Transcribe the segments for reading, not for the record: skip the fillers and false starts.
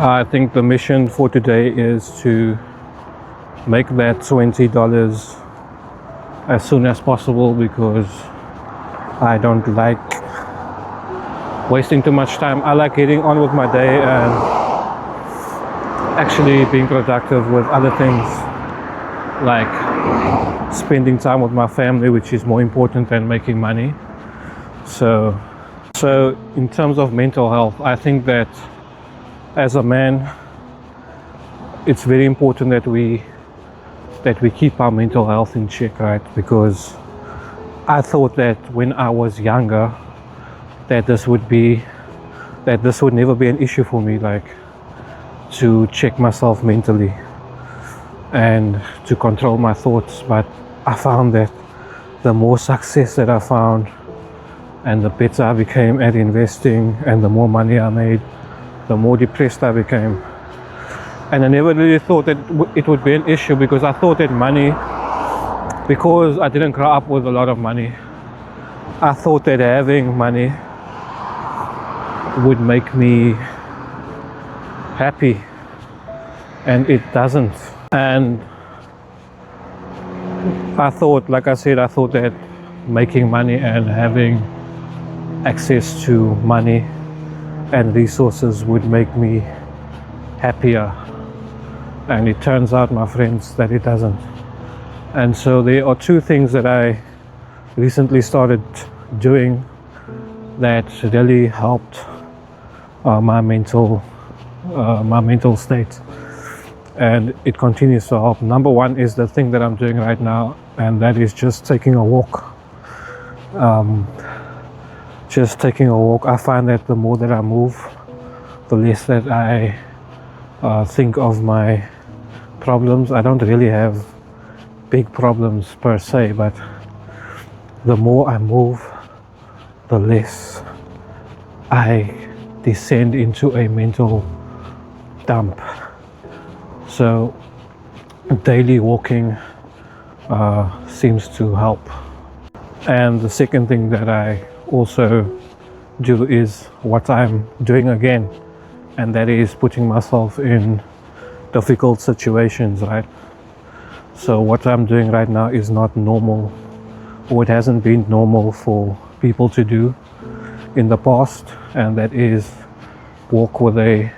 I think the mission for today is to make that $20 as soon as possible, because I don't like wasting too much time. I like getting on with my day and actually being productive with other things, like spending time with my family, which is more important than making money. So in terms of mental health, I think that as a man, it's very important that we keep our mental health in check, right? Because I thought that when I was younger, that this would never be an issue for me, like to check myself mentally and to control my thoughts. But I found that the more success that I found and the better I became at investing and the more money I made, the more depressed I became. And I never really thought that it would be an issue, because I thought that money, because I didn't grow up with a lot of money, I thought that having money would make me happy, and it doesn't. And I thought, like I said, I thought that making money and having access to money and resources would make me happier, and it turns out, my friends, that it doesn't. And so there are two things that I recently started doing that really helped my mental state, and it continues to help. Number one is the thing that I'm doing right now, and that is just taking a walk. Just taking a walk. I find that the more that I move, the less that I think of my problems. I don't really have big problems per se, but the more I move, the less I descend into a mental dump. So daily walking seems to help. And the second thing that I also do is what I'm doing again, and that is putting myself in difficult situations, right? So what I'm doing right now is not normal, or it hasn't been normal for people to do in the past, and that is walk with a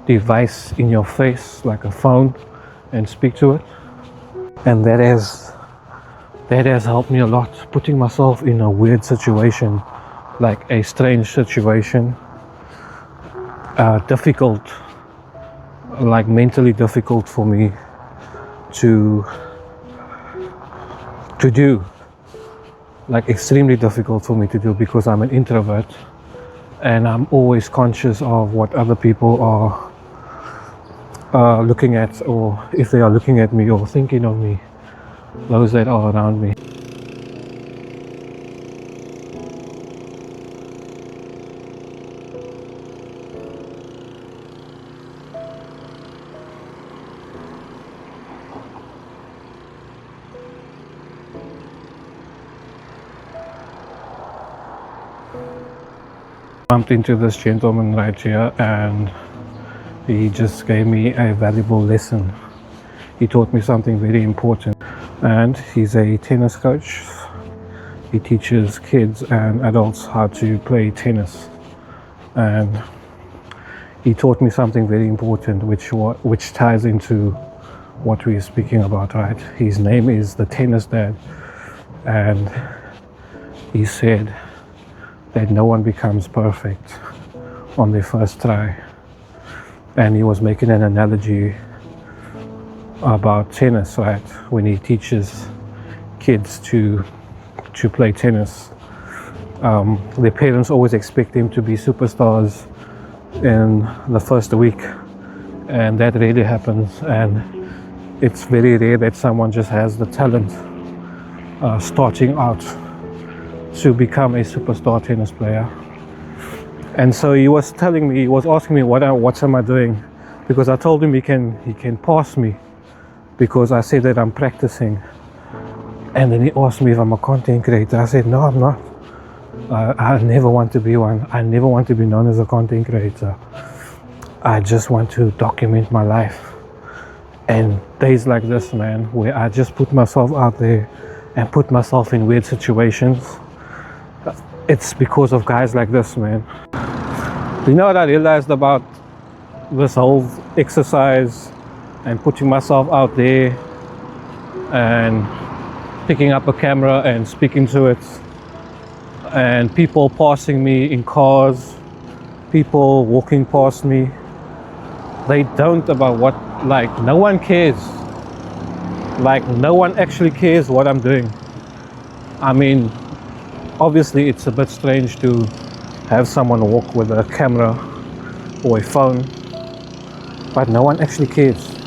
device in your face like a phone and speak to it. And that has helped me a lot, putting myself in a weird situation, like a strange situation, difficult, like mentally difficult for me to do, like extremely difficult for me to do, because I'm an introvert and I'm always conscious of what other people are looking at, or if they are looking at me or thinking of me, those that are around me. I bumped into this gentleman right here, and he just gave me a valuable lesson. He taught me something very important, and he's a tennis coach. He teaches kids and adults how to play tennis, and he taught me something very important, which ties into what we're speaking about, right? His name is the Tennis Dad, and he said that no one becomes perfect on their first try. and he was making an analogy about tennis, right? When he teaches kids to play tennis, their parents always expect them to be superstars in the first week, and that rarely happens. And it's very rare that someone just has the talent starting out to become a superstar tennis player. And so he was asking me what am I doing, because I told him he can pass me because I said that I'm practicing. And then he asked me if I'm a content creator. I said no, I'm not. I never want to be one. I never want to be known as a content creator. I just want to document my life. And days like this, man, where I just put myself out there and put myself in weird situations, it's because of guys like this, man. You know what I realized about this whole exercise and putting myself out there and picking up a camera and speaking to it, and people passing me in cars, people walking past me, they don't about what, like, no one cares. Like, no one actually cares what I'm doing. I mean, obviously it's a bit strange to have someone walk with a camera or a phone, but no one actually cares.